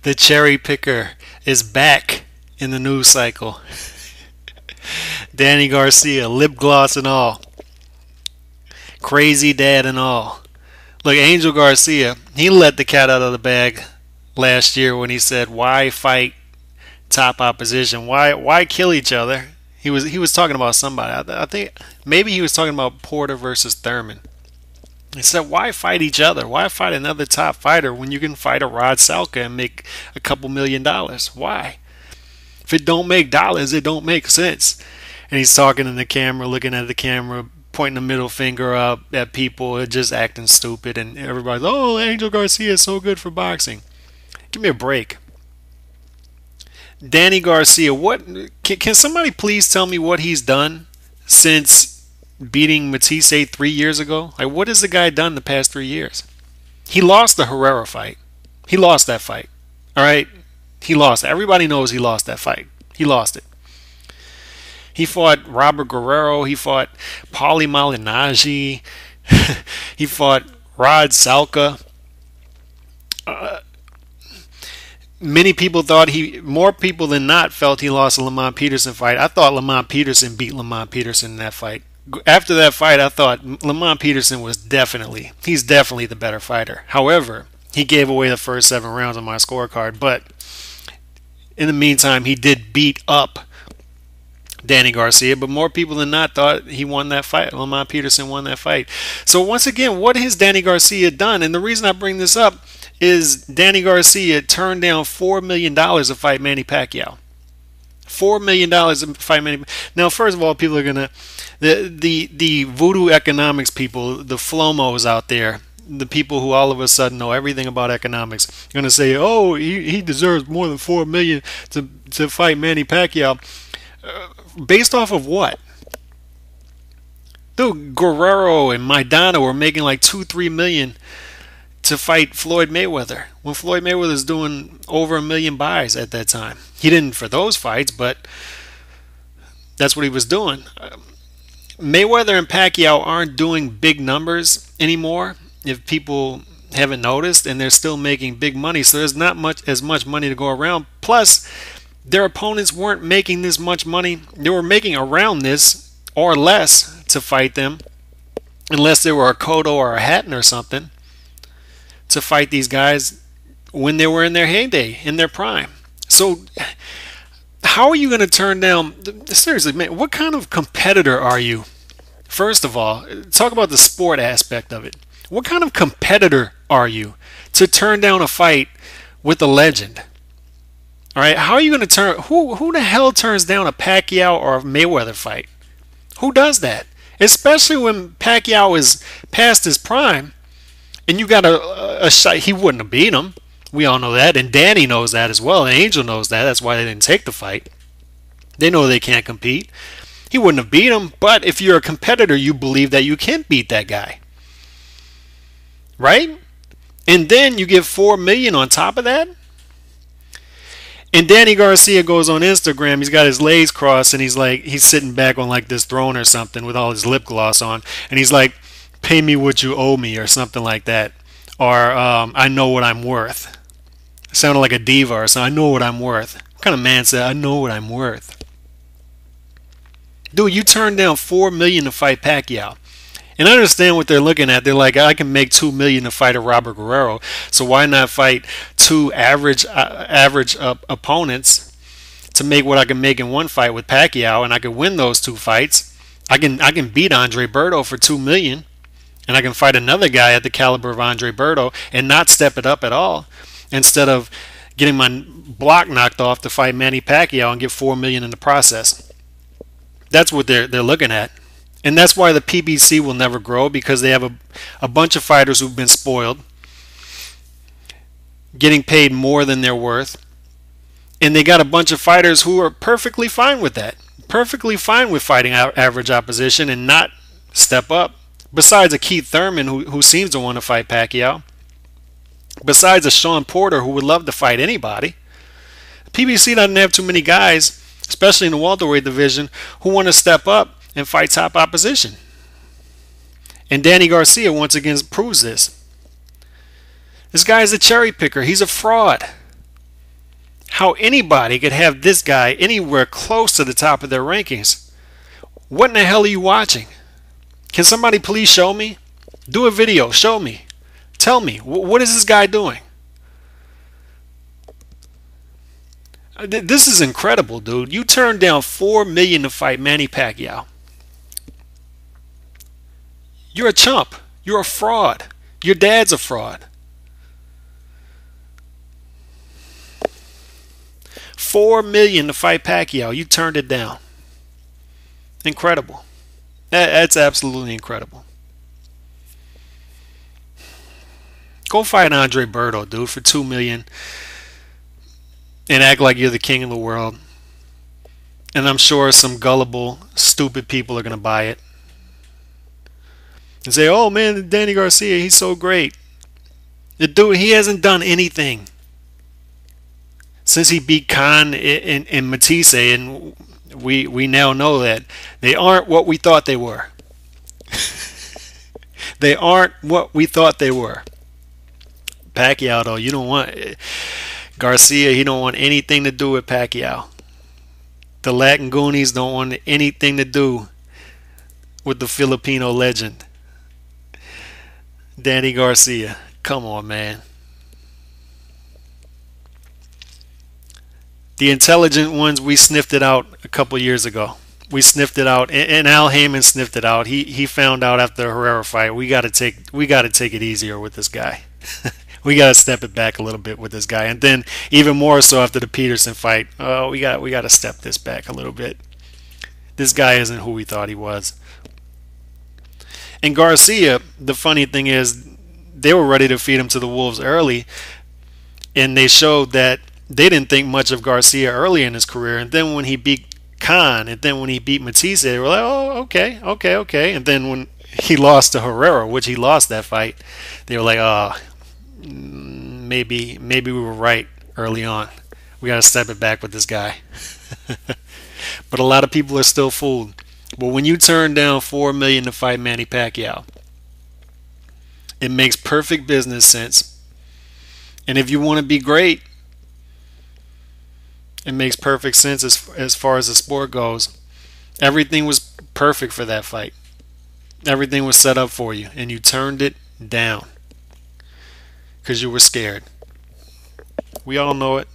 The cherry picker is back in the news cycle. Danny Garcia, lip gloss and all, crazy dad and all. Look, Angel Garcia, he let the cat out of the bag last year when he said, "Why fight top opposition? Why kill each other?" He was talking about somebody. I think maybe he was talking about Porter versus Thurman. He said, "Why fight each other? Why fight another top fighter when you can fight a Rod Salka and make a couple $1,000,000? Why? If it don't make dollars, it don't make sense." And he's talking in the camera, looking at the camera, pointing the middle finger up at people, just acting stupid, and everybody's, "Oh, Angel Garcia is so good for boxing." Give me a break. Danny Garcia, what can somebody please tell me what he's done since beating Matisse 3 years ago? Like, what has the guy done the past 3 years? He lost the Herrera fight. He lost that fight. All right, he lost. Everybody knows he lost that fight. He lost it. He fought Robert Guerrero. He fought Paulie Malignaggi. He fought Rod Salka. Many people thought more people than not felt he lost the Lamont Peterson fight. I thought Lamont Peterson beat Lamont Peterson in that fight. After that fight, I thought Lamont Peterson he's definitely the better fighter. However, he gave away the first 7 rounds on my scorecard. But in the meantime, he did beat up Danny Garcia, but more people than not thought he won that fight. Lamont Peterson won that fight. So once again, what has Danny Garcia done? And the reason I bring this up is Danny Garcia turned down $4 million to fight Manny Pacquiao. $4 million to fight Manny. Now, first of all, people are gonna the voodoo economics people, the flomos out there, the people who all of a sudden know everything about economics, are gonna say, "Oh, he deserves more than $4 million to fight Manny Pacquiao." Based off of what? Dude, Guerrero and Maidana were making like $2-3 million to fight Floyd Mayweather when Floyd Mayweather's doing over $1 million buys at that time. He didn't for those fights, but that's what he was doing. Mayweather and Pacquiao aren't doing big numbers anymore, if people haven't noticed, and they're still making big money, so there's not as much money to go around. Plus, their opponents weren't making this much money. They were making around this or less to fight them, unless they were a Cotto or a Hatton or something, to fight these guys when they were in their heyday, in their prime. So how are you going to turn down, seriously, man, what kind of competitor are you? First of all, talk about the sport aspect of it. What kind of competitor are you to turn down a fight with a legend? All right, how are you going to turn, who the hell turns down a Pacquiao or a Mayweather fight? Who does that? Especially when Pacquiao is past his prime and you got a shot. He wouldn't have beat him. We all know that, and Danny knows that as well, and Angel knows that. That's why they didn't take the fight. They know they can't compete. He wouldn't have beat him, but if you're a competitor, you believe that you can beat that guy. Right? And then you give $4 million on top of that? And Danny Garcia goes on Instagram, he's got his legs crossed, and he's sitting back on like this throne or something with all his lip gloss on, and he's like, "Pay me what you owe me," or something like that. Or, "I know what I'm worth." It sounded like a diva or something. "I know what I'm worth." What kind of man said, "I know what I'm worth"? Dude, you turned down $4 million to fight Pacquiao. And I understand what they're looking at. They're like, I can make $2 million to fight a Robert Guerrero, so why not fight two average opponents to make what I can make in one fight with Pacquiao, and I can win those two fights. I can beat Andre Berto for $2 million, and I can fight another guy at the caliber of Andre Berto and not step it up at all, instead of getting my block knocked off to fight Manny Pacquiao and get $4 million in the process. That's what they're looking at. And that's why the PBC will never grow, because they have a bunch of fighters who've been spoiled, getting paid more than they're worth. And they got a bunch of fighters who are perfectly fine with that. Perfectly fine with fighting average opposition and not step up. Besides a Keith Thurman who seems to want to fight Pacquiao. Besides a Sean Porter who would love to fight anybody. PBC doesn't have too many guys, especially in the welterweight division, who want to step up and fight top opposition. And Danny Garcia once again proves this. This guy is a cherry picker. He's a fraud. How anybody could have this guy anywhere close to the top of their rankings? What in the hell are you watching? Can somebody please show me? Do a video. Show me. Tell me. What is this guy doing? This is incredible, dude. You turned down $4 million to fight Manny Pacquiao. You're a chump. You're a fraud. Your dad's a fraud. $4 million to fight Pacquiao. You turned it down. Incredible. That's absolutely incredible. Go fight Andre Berto, dude, for $2 million and act like you're the king of the world. And I'm sure some gullible, stupid people are going to buy it and say, oh man, Danny Garcia, he's so great. The dude, he hasn't done anything since he beat Khan and Matisse, and we now know that they aren't what we thought they were. They aren't what we thought they were. Pacquiao, though, you don't want Garcia. He don't want anything to do with Pacquiao. The Latin Goonies don't want anything to do with the Filipino legend, Danny Garcia. Come on, man. The intelligent ones, we sniffed it out a couple years ago. We sniffed it out, and Al Heyman sniffed it out. He found out after the Herrera fight, we got to take it easier with this guy. We got to step it back a little bit with this guy, and then even more so after the Peterson fight. Oh, we got to step this back a little bit. This guy isn't who we thought he was. And Garcia, the funny thing is, they were ready to feed him to the wolves early, and they showed that they didn't think much of Garcia early in his career. And then when he beat Khan, and then when he beat Matisse, they were like, oh, okay. And then when he lost to Herrera, which he lost that fight, they were like, oh, maybe we were right early on. We got to step it back with this guy. But a lot of people are still fooled. But when you turn down $4 million to fight Manny Pacquiao, it makes perfect business sense. And if you want to be great, it makes perfect sense as far as the sport goes. Everything was perfect for that fight. Everything was set up for you, and you turned it down because you were scared. We all know it.